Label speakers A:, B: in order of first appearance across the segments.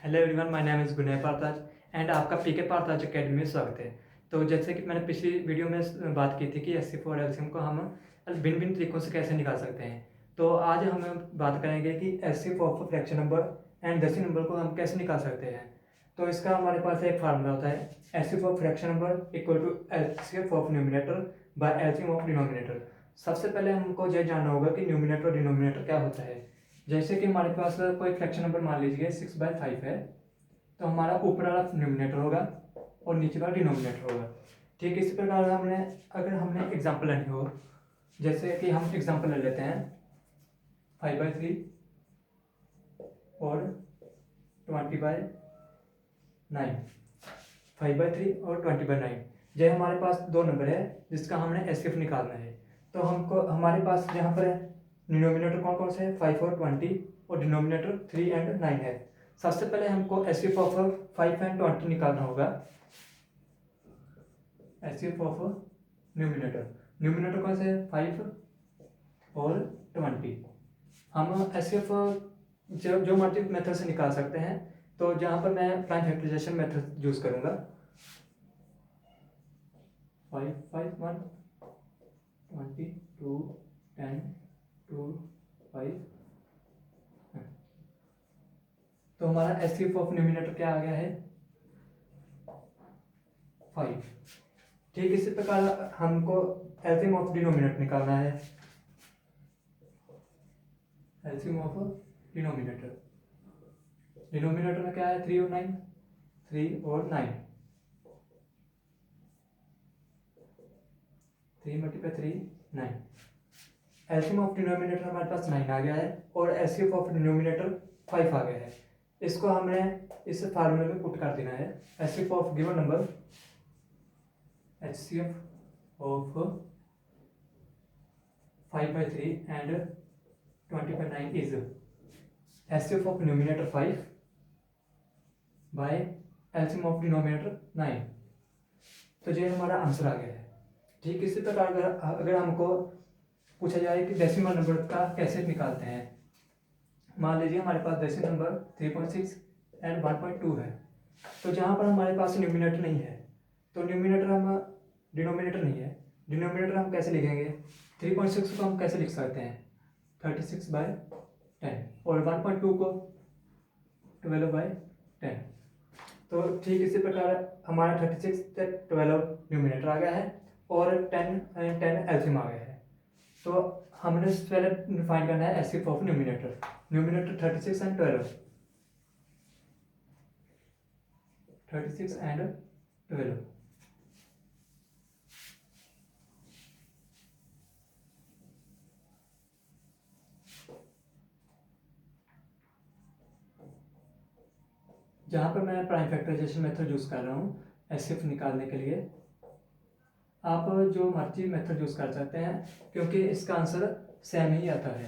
A: Hello everyone, my name is Gunay Partaj and आपका PK पारताज academy में स्वागत है। तो जैसे कि मैंने पिछली वीडियो में बात की थी कि SC4 एलसीएम को हम भिन्न भिन्न तरीकों से कैसे निकाल सकते हैं। तो आज हम बात करेंगे कि SC4 of fraction number and decimal number को हम कैसे निकाल सकते हैं। तो इसका हमारे पास एक फार्मूला होता है, SC4 fraction number equal to LCF of numerator by LCM of denominator. सबसे पहले हमको यह जानना होगा कि न्यूमिनेटर और डिनोमिनेटर क्या होता है। जैसे कि हमारे पास कोई फ्रैक्शन नंबर मान लीजिए 6/5 है, तो हमारा ऊपर वाला न्यूमिनेटर होगा और नीचे वाला डिनोमिनेटर होगा। ठीक इसी प्रकार अगर हमने एग्जाम्पल लेनी हो, जैसे कि हम एग्जाम्पल ले लेते हैं 5/3 और 20/9। 5/3 और 20/9 यह हमारे पास दो नंबर है जिसका हमने एससीएफ निकालना है। तो हमको हमारे पास यहाँ पर डिनोमिनेटर कौन कौन से है, 5 और 20, और डिनोमिनेटर 3 एंड 9 है। सबसे पहले हमको एससीएफ ऑफ 5 एंड 20 निकालना होगा। एससीएफ ऑफ न्यूमिनेटर कौन से है, 5 और 20। हम एससीएफ जो मर्जी मेथड से निकाल सकते हैं। तो जहाँ पर मैं प्राइम फैक्टराइजेशन मेथड यूज करूँगा। 5 5 1 20 2 10 2 5। तो हमारा एससीएफ ऑफ न्यूमिनेटर क्या आ गया है, 5। ठीक इसी प्रकार हमको एलसीएम ऑफ डिनोमिनेटर निकालना है। एलसीएम ऑफ डिनोमिनेटर में क्या है, 3 और 9, 3 और 9, 3 × 3 9। एलसीएम ऑफ डिनोमिनेटर हमारे पास 9 आ गया है और एलसीएम ऑफ डिनोमिनेटर 5 आ गया है। इसको हमने इस फार्मूले में पुट कर देना है। LCM of given number, HCF of 5/3 and 20/9 is HCF of numerator 5 by LCM of denominator 9। तो ये हमारा आंसर आ गया है। ठीक इसी प्रकार अगर हमको पूछा जाए कि डेसिमल नंबर का कैसे निकालते हैं, मान लीजिए हमारे पास डेसिमल नंबर 3.6 एंड 1.2 है। तो जहाँ पर हमारे पास न्यूमिनेटर नहीं है, तो डिनोमिनेटर नहीं है, डिनोमिनेटर हम कैसे लिखेंगे, 3.6 को हम कैसे लिख सकते हैं, 36/10, और 1.2 को 12/10। तो ठीक इसी प्रकार हमारा 36 से 12 न्यूमिनेटर आ गया है और 10 एलसीएम आ गया है। तो हमने पहले फाइंड करना है SCF of numerator 36 and 12, 36 and 12। जहाँ पर मैं प्राइम फैक्टराइजेशन मेथड यूज़ कर रहा हूँ एससीएफ निकालने के लिए, आप जो मर्जी मेथड यूज़ कर सकते हैं क्योंकि इसका आंसर सेम ही आता है।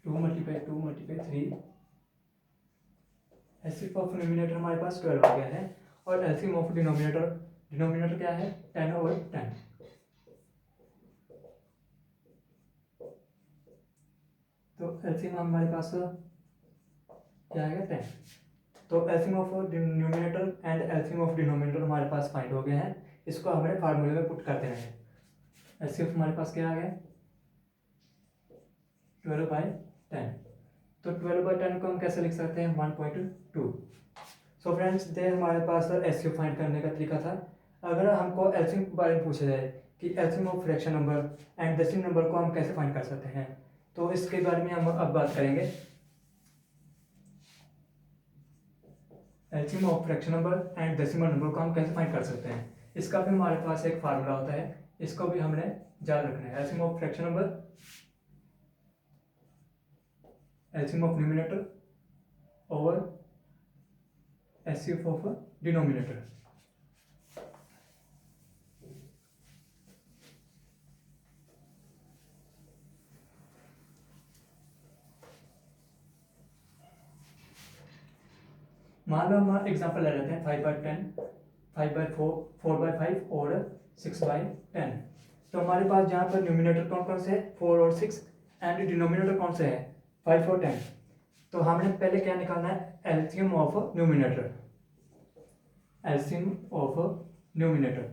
A: To multiply 3। LCM of numerator हमारे पास 12 आ गया है और एलसीएम ऑफ डिनोमिनेटर क्या है, 10 और 10। तो एलसीएम हमारे पास क्या आएगा, 10। तो LCM of numerator and LCM of denominator हमारे पास फाइंड हो गए हैं। इसको हमें फार्मूले में पुट कर देना है। एलसीएम हमारे पास क्या आ गया, 12/10। तो 12/10 को हम कैसे लिख सकते हैं, 1.2। सो फ्रेंड्स, ये हमारे पास एलसीएम फाइंड करने का तरीका था। अगर हमको एलसीएम के बारे में पूछा जाए कि LCM of fraction number and decimal number को हम कैसे फाइंड कर सकते हैं, तो इसके बारे में हम अब बात करेंगे। LCM of fraction number and decimal number को हम कैसे फाइंड कर सकते हैं, इसका भी हमारे पास एक फार्मूला होता है, इसको भी हमने याद रखना है। LCM of fraction number, LCM of numerator over HCF of denominator. मान लो हम एग्जांपल ले लेते हैं 5/10, 5/4, 4/5 और 6/10। तो हमारे पास जहाँ पर न्यूमिनेटर कौन कौन से है 4 और 6 एंड डिनोमिनेटर कौन से है 5 और 10। तो हमने पहले क्या निकालना है LCM of numerator, LCM of numerator.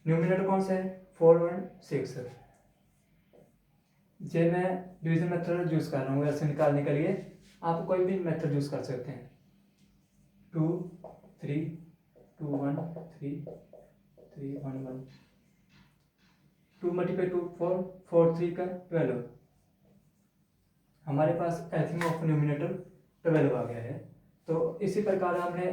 A: Numerator कौन सा है 4 और 6। ये मैं डिवीजन मेथड यूज कर रहा हूँ ऐसे निकालने के लिए, आप कोई भी मेथड यूज कर सकते हैं। 2 3 2 1 3 3 1 1 2 मल्टीप्लाई 2 4 4 3 का 12। हमारे पास एलसीएम ऑफ न्यूमिनेटर 12 आ गया है। तो इसी प्रकार हमने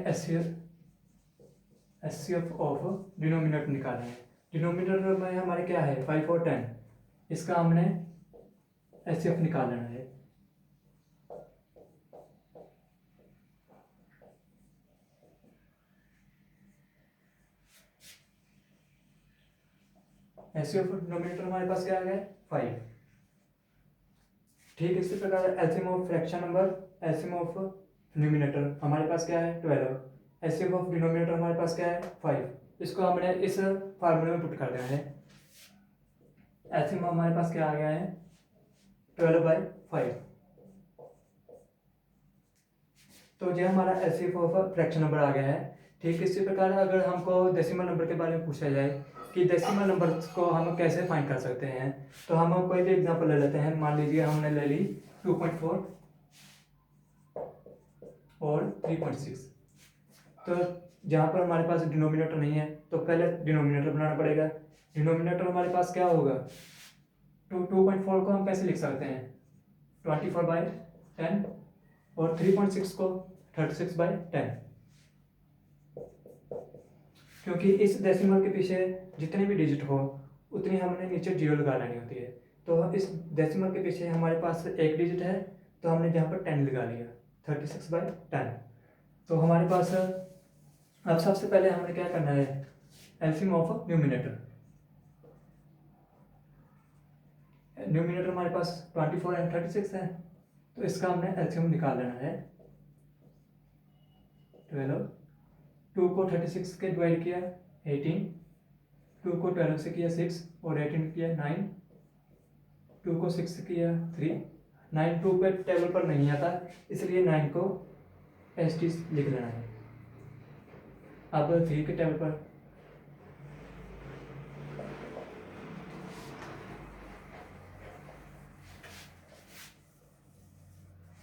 A: एचसीएफ ऑफ डिनोमिनेटर निकालना है। डिनोमिनेटर में हमारे क्या है 5 और 10, इसका हमने एचसीएफ निकालना है। एचसीएफ डिनोमिनेटर हमारे पास क्या आ गया 5। ठीक इसी प्रकार LCM of fraction number, LCM of numerator हमारे पास क्या है 12, एचसीएफ ऑफ डिनोमिनेटर हमारे पास क्या है 5। इसको हमने इस फार्मूले में पुट कर देना है। एलसीएम हमारे पास क्या आ गया है 12/5। तो ये हमारा एचसीएफ ऑफ फ्रैक्शन नंबर आ गया है। ठीक इसी प्रकार अगर हमको डेसिमल नंबर के बारे में पूछा जाए कि डेसिमल नंबर को हम कैसे फाइंड कर सकते हैं, तो हम कोई भी एग्जांपल ले लेते हैं। मान लीजिए हमने ले ली 2.4 और 3.6। तो जहाँ पर हमारे पास डिनोमिनेटर नहीं है तो पहले डिनोमिनेटर बनाना पड़ेगा। डिनोमिनेटर हमारे पास क्या होगा 2.4 को हम कैसे लिख सकते हैं 24/10 और 3.6 को 36/10, क्योंकि इस डेसिमल के पीछे जितने भी डिजिट हो उतनी हमने नीचे जीरो लगा लेनी होती है। तो इस डेसिमल के पीछे हमारे पास एक डिजिट है तो हमने जहाँ पर 10 लगा लिया 36/10। तो हमारे पास अब सबसे पहले हमें क्या करना है एलसीएम ऑफ न्यूमिनेटर। न्यूमिनेटर हमारे पास 24 एंड 36 है, तो इसका हमने एलसीएम निकाल लेना है। 12, 2 को 36 के डिवाइड किया 18, 2 को 12 से किया 6 और 18 किया 9, 2 को 6 से किया 3, 9 2 पे टेबल पर नहीं आता इसलिए 9 को एस टी लिख लेना है। अब 3 के टेबल पर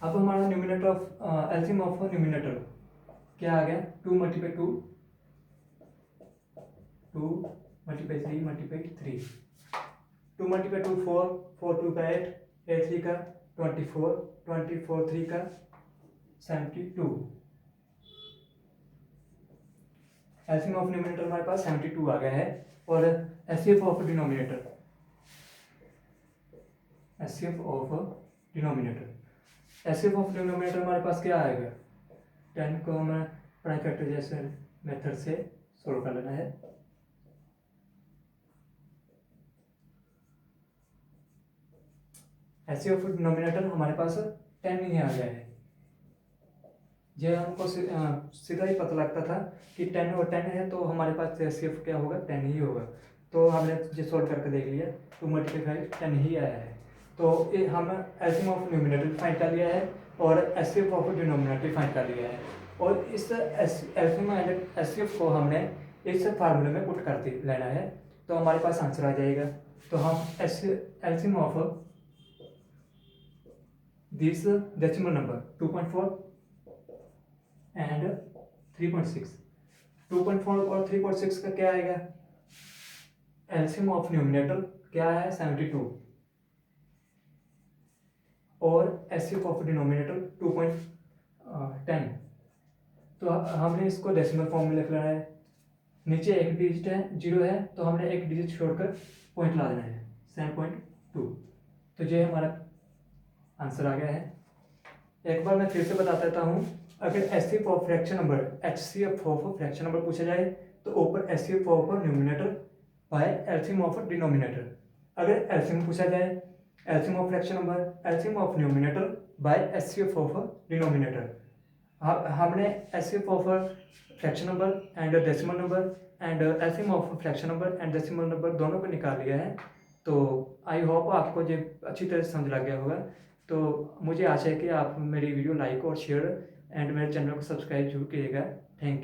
A: अब हमारा numerator of LCM of numerator क्या आ गया 2 मल्टीप्लाई 2 2 मल्टीप्लाई 3 मल्टीप्लाई 3, 2 मल्टीप्लाई 2 4 4 2 का 8 8 3 का 24 24 3 का 72। एलसीएम ऑफ न्यूमिनेटर हमारे पास 72 आ गया है। और HCF of denominator, HCF of denominator, HCF of denominator हमारे पास क्या आएगा 10 को हमें प्राइम फैक्टराइजेशन मेथड से सोल्व कर लेना है। एचसीएफ ऑफ डिनोमिनेटर हमारे पास 10 ही आ गया है। यह हमको सीधा ही पता लगता था कि 10 और 10 है तो हमारे पास एचसीएफ क्या होगा 10 ही होगा। तो हमने ये सोल्व करके देख लिया 2 मल्टीप्लाई 5 10 ही आया है। तो हम एलसीएम ऑफ न्यूमिनेटर फाइंड कर लिया है और एचसीएफ ऑफ डिनोमिनेटर फाइंड कर लिया है। और इस एलसीएम एंड एचसीएफ को हमने इस फार्मूले में पुट कर लेना है तो हमारे पास आंसर आ जाएगा। तो हम LCM of this decimal number 2.4 and 3.6, 2.4 और 3.6 का क्या आएगा एलसीएम ऑफ न्यूमिनेटर क्या है 72 और एचसीएफ ऑफ डिनोमिनेटर 2.10। तो हमने इसको डेसिमल फॉर्म में लिख लेना है। नीचे एक डिजिट है 0 है तो हमने एक डिजिट छोड़कर पॉइंट ला देना है 7.2। तो ये हमारा आंसर आ गया है। एक बार मैं फिर से बता देता हूँ, अगर HCF of fraction number HCF of fraction number पूछा जाए तो ऊपर HCF of numerator by LCM of denominator. अगर एलसीएम पूछा जाए LCM of fraction number LCM of numerator by HCF of denominator. हमने HCF of fraction number and decimal number and LCM of fraction number and decimal number दोनों को निकाल लिया है। तो आई होप आपको ये अच्छी तरह से समझ लग गया होगा। तो मुझे आशा है कि आप मेरी वीडियो लाइक और शेयर एंड मेरे चैनल को सब्सक्राइब जरूर कीजिएगा। थैंक